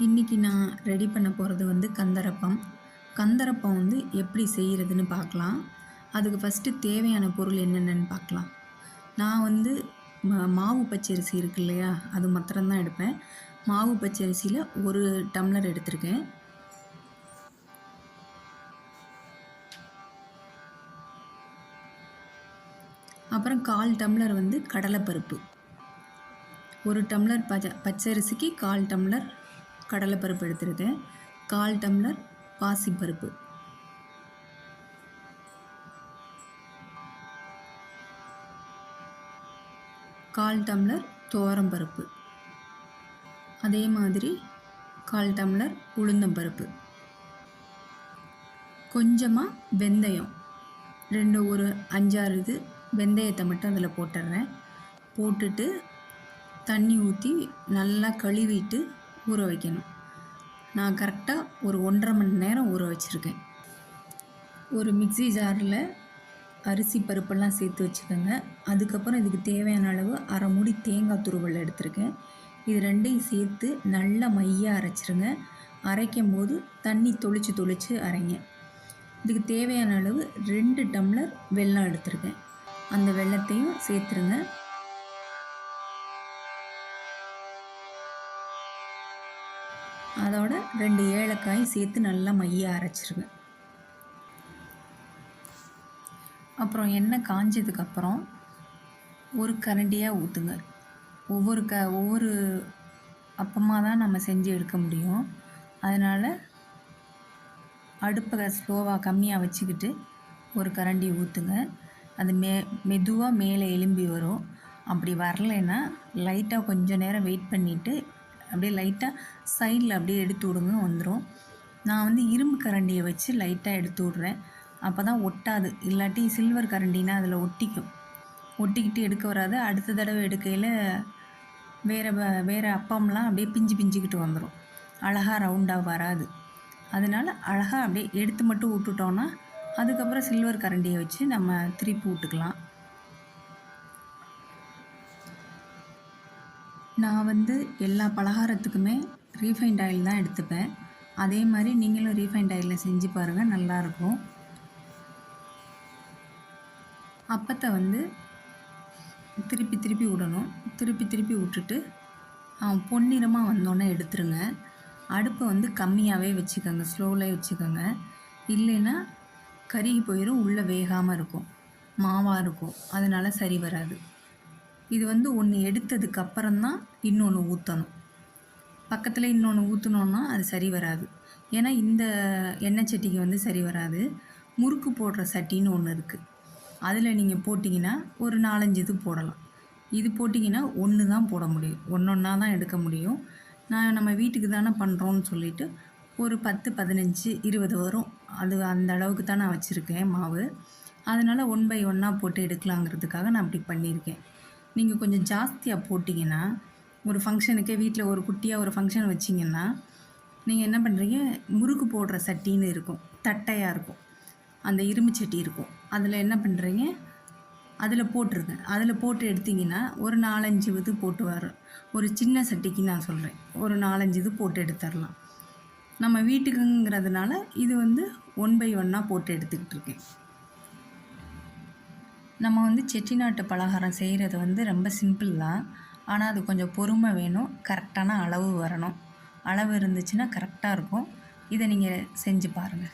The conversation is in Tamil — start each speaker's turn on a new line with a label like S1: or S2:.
S1: இன்றைக்கி நான் ரெடி பண்ண போகிறது வந்து கந்தரப்பம். கந்தரப்பம் வந்து எப்படி செய்கிறதுன்னு பார்க்கலாம். அதுக்கு ஃபஸ்ட்டு தேவையான பொருள் என்னென்னு பார்க்கலாம். நான் வந்து மாவு பச்சரிசி இருக்கு இல்லையா, அது மாத்திரம்தான் எடுப்பேன். மாவு பச்சரிசியில் 1 டம்ளர் எடுத்திருக்கேன். அப்புறம் 1/4 டம்ளர் வந்து கடலைப்பருப்பு. 1 டம்ளர் பச்சரிசிக்கு 1/4 டம்ளர் கடலைப்பருப்பு எடுத்திருக்கேன். 1/4 டம்ளர் பாசிப்பருப்பு, 1/4 டம்ளர் துவரம்பருப்பு, அதே மாதிரி 1/4 டம்ளர் உளுந்தம்பருப்பு, கொஞ்சமாக வெந்தயம், ஒரு 5-6 இது வெந்தயத்தை மட்டும் அதில் போட்டுடுறேன். போட்டுட்டு தண்ணி ஊற்றி நல்லா கழுவிட்டு ஊற வைக்கணும். நான் கரெக்டாக ஒரு 1.5 மணி நேரம் ஊற வச்சுருக்கேன். ஒரு மிக்ஸி ஜாரில் அரிசி பருப்பெல்லாம் சேர்த்து வச்சுக்கோங்க. அதுக்கப்புறம் இதுக்கு தேவையான அளவு 1/2 மூடி தேங்காய் துருவல் எடுத்திருக்கேன். இது ரெண்டையும் சேர்த்து நல்லா மையாக அரைச்சிருங்க. அரைக்கும் போது தண்ணி தொளிச்சு அரைங்க. இதுக்கு தேவையான அளவு 2 டம்ளர் வெல்லம் எடுத்திருக்கேன். அந்த வெல்லத்தையும் சேர்த்துருங்க. அதோட 2 ஏலக்காய் சேர்த்து நல்லா மையாக அரைச்சிருங்க. அப்புறம் எண்ணெய் காஞ்சதுக்கப்புறம் ஒரு கரண்டியாக ஊற்றுங்க. ஒவ்வொரு அப்பமாக தான் நம்ம செஞ்சு எடுக்க முடியும். அதனால் அடுப்பை ஸ்லோவாக கம்மியாக வச்சுக்கிட்டு ஒரு கரண்டி ஊற்றுங்க. அது மெதுவாக மேலே எலும்பி வரும். அப்படி வரலைன்னா லைட்டாக கொஞ்சம் நேரம் வெயிட் பண்ணிவிட்டு அப்படியே லைட்டாக சைடில் அப்படியே எடுத்து விடுங்க, வந்துடும். நான் வந்து இரும்பு கரண்டியை வச்சு லைட்டாக எடுத்து விட்றேன். அப்போ தான் ஒட்டாது. இல்லாட்டி சில்வர் கரண்டினா அதில் ஒட்டிக்கிட்டு எடுக்க வராது. அடுத்த தடவை எடுக்கையில் வேறு அப்பம்லாம் அப்படியே பிஞ்சுக்கிட்டு வந்துடும். அழகாக ரவுண்டாக வராது. அதனால் அழகாக அப்படியே எடுத்து மட்டும் விட்டுட்டோன்னா அதுக்கப்புறம் சில்வர் கரண்டியை வச்சு நம்ம திருப்பி விட்டுக்கலாம். நான் வந்து எல்லா பலகாரத்துக்குமே ரீஃபைண்ட் ஆயில் தான் எடுத்துப்பேன். அதே மாதிரி நீங்களும் ரீஃபைண்ட் ஆயிலில் செஞ்சு பாருங்கள், நல்லாயிருக்கும். அப்பத்தை வந்து திருப்பி விடணும். திருப்பி விட்டுட்டு பொன்னிறமாக வந்தோன்னே எடுத்துருங்க. அடுப்பை வந்து கம்மியாகவே வச்சுக்கோங்க, ஸ்லோவில் வச்சுக்கோங்க. இல்லைன்னா கருகி போயிடும், உள்ளே வேகாமல் இருக்கும், மாவாக இருக்கும். அதனால் சரி வராது. இது வந்து ஒன்று எடுத்ததுக்கப்புறம்தான் இன்னொன்று ஊற்றணும். பக்கத்தில் இன்னொன்று ஊற்றினோன்னா அது சரி வராது. ஏன்னா இந்த எண்ணெய் சட்டிக்கு வந்து சரி வராது. முறுக்கு போடுற சட்டின்னு ஒன்று இருக்குது. அதில் நீங்கள் போட்டிங்கன்னா ஒரு 4-5 இது போடலாம். இது போட்டிங்கன்னா 1 தான் போட முடியும். ஒன்றா தான் எடுக்க முடியும். நான் நம்ம வீட்டுக்கு தானே பண்ணுறோன்னு சொல்லிவிட்டு ஒரு 10, 15, 20 வரும். அது அந்த அளவுக்கு தான் நான் வச்சுருக்கேன் மாவு. அதனால் 1 பை 1 போட்டு எடுக்கலாங்கிறதுக்காக நான் அப்படி பண்ணியிருக்கேன். நீங்கள் கொஞ்சம் ஜாஸ்தியாக போட்டிங்கன்னா, ஒரு ஃபங்க்ஷனுக்கே வீட்டில் ஒரு குட்டியாக ஒரு ஃபங்க்ஷன் வச்சிங்கன்னா, நீங்கள் என்ன பண்ணுறீங்க, முறுக்கு போடுற சட்டின்னு இருக்கும், தட்டையாக இருக்கும், அந்த இரும்பு சட்டி இருக்கும். அதில் என்ன பண்ணுறீங்க, அதில் போட்டுருங்க. அதில் போட்டு எடுத்திங்கன்னா ஒரு 4-5 இது போட்டு வரும். ஒரு சின்ன சட்டிக்கு நான் சொல்கிறேன், ஒரு 4-5 இது போட்டு எடுத்துடலாம். நம்ம வீட்டுக்குங்கிறதுனால இது வந்து 1 பை 1 போட்டு எடுத்துக்கிட்டு இருக்கேன். நம்ம வந்து செட்டிநாட்டு பலகாரம் செய்கிறது வந்து ரொம்ப சிம்பிள் தான். ஆனால் அது கொஞ்சம் பொறுமை வேணும், கரெக்டான அளவு வரணும். அளவு இருந்துச்சுன்னா கரெக்டாக இருக்கும். இதை நீங்கள் செஞ்சு பாருங்கள்.